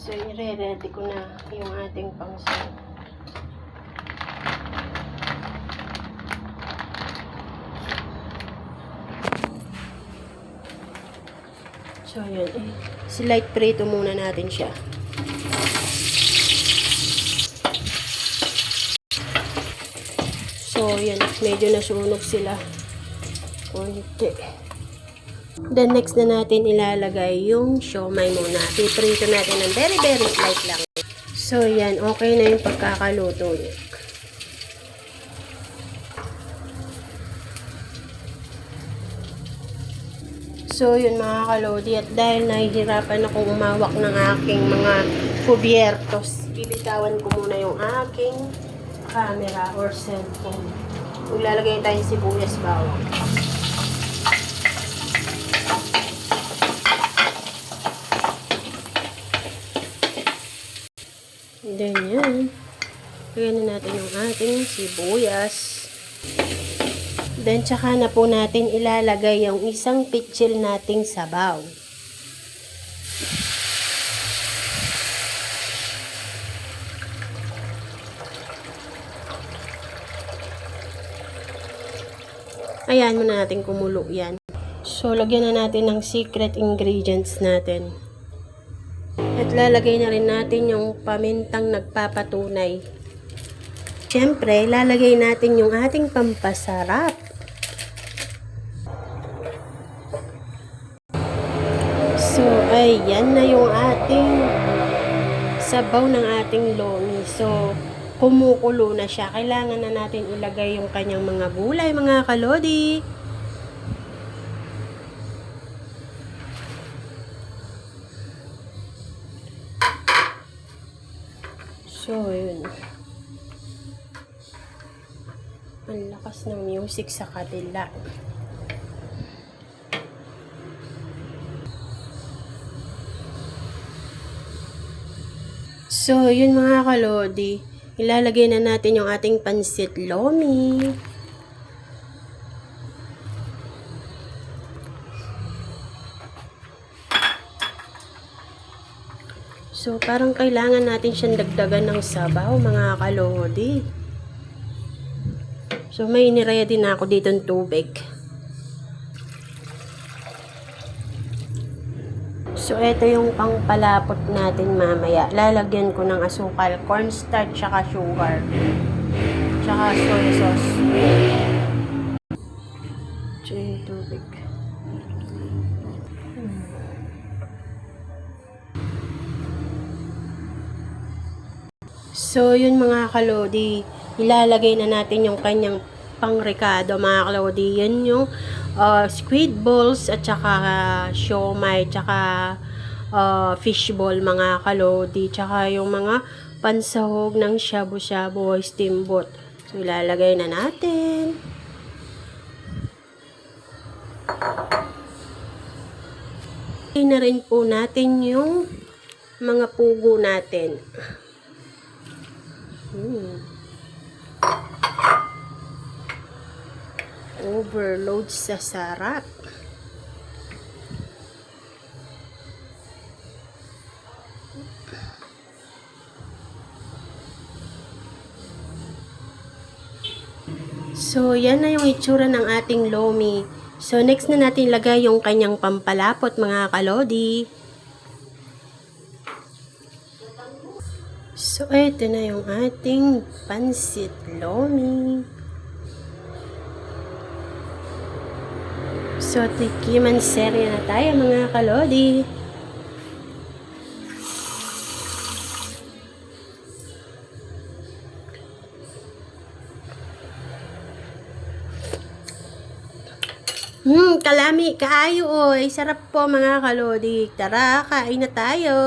So, i-ready ko na yung ating pangsaw. So, yun. Slight prito muna natin siya. So, yan. Medyo nasunog sila. Konti. Then, next na natin ilalagay yung siomai muna. Piprito natin ng very, very slight lang. So, yan. Okay na yung pagkakaluto niya. So, yun mga kalodi. At dahil nahihirapan akong umawak ng aking mga kubyertos, bibitawan ko muna yung aking camera or cellphone. Maglalagay tayo sibuyas bawang. And then yan. Lagyan na natin yung ating sibuyas. Then, tsaka na po natin ilalagay yung isang pitsil nating sabaw. Ayan, muna natin kumulo yan. So, lagyan na natin ng secret ingredients natin. At lalagay na rin natin yung pamintang nagpapatunay. Siyempre, lalagay natin yung ating pampasarap. So, ayan na yung ating sabaw ng ating lomi. So, kumukulo na siya. Kailangan na natin ilagay yung kanyang mga gulay, mga kalodi. So, yun. Ang lakas ng music sa kabila. So, yun mga kalodi. Ilalagay na natin yung ating pansit lomi. So, parang kailangan natin siyang dagdagan ng sabaw, mga kalodi. So, may iniready na ako dito ng tubig. So, ito yung pangpalapot natin mamaya. Lalagyan ko ng asukal, cornstarch, tsaka sugar. Tsaka soy sauce. So, yung tubig. So, yun mga kalodi. Ilalagay na natin yung kanyang pangrekado, mga kalodi. Yan yung squid balls at saka siomai, tsaka fish ball, mga kalodi. Tsaka yung mga pansahog ng shabu-shabu o steamboat. So, ilalagay na natin. Ilagay na rin po natin yung mga pugo natin. Overload sa sarap. So, yan na yung itsura ng ating lomi. So, next na natin lagay yung kanyang pampalapot, mga kalodi. So, ito na yung ating pansit lomi. So, tikiman serye na tayo, mga kalodi. Kalami, kaayo oy. Sarap po, mga kalodi. Tara, kain na tayo.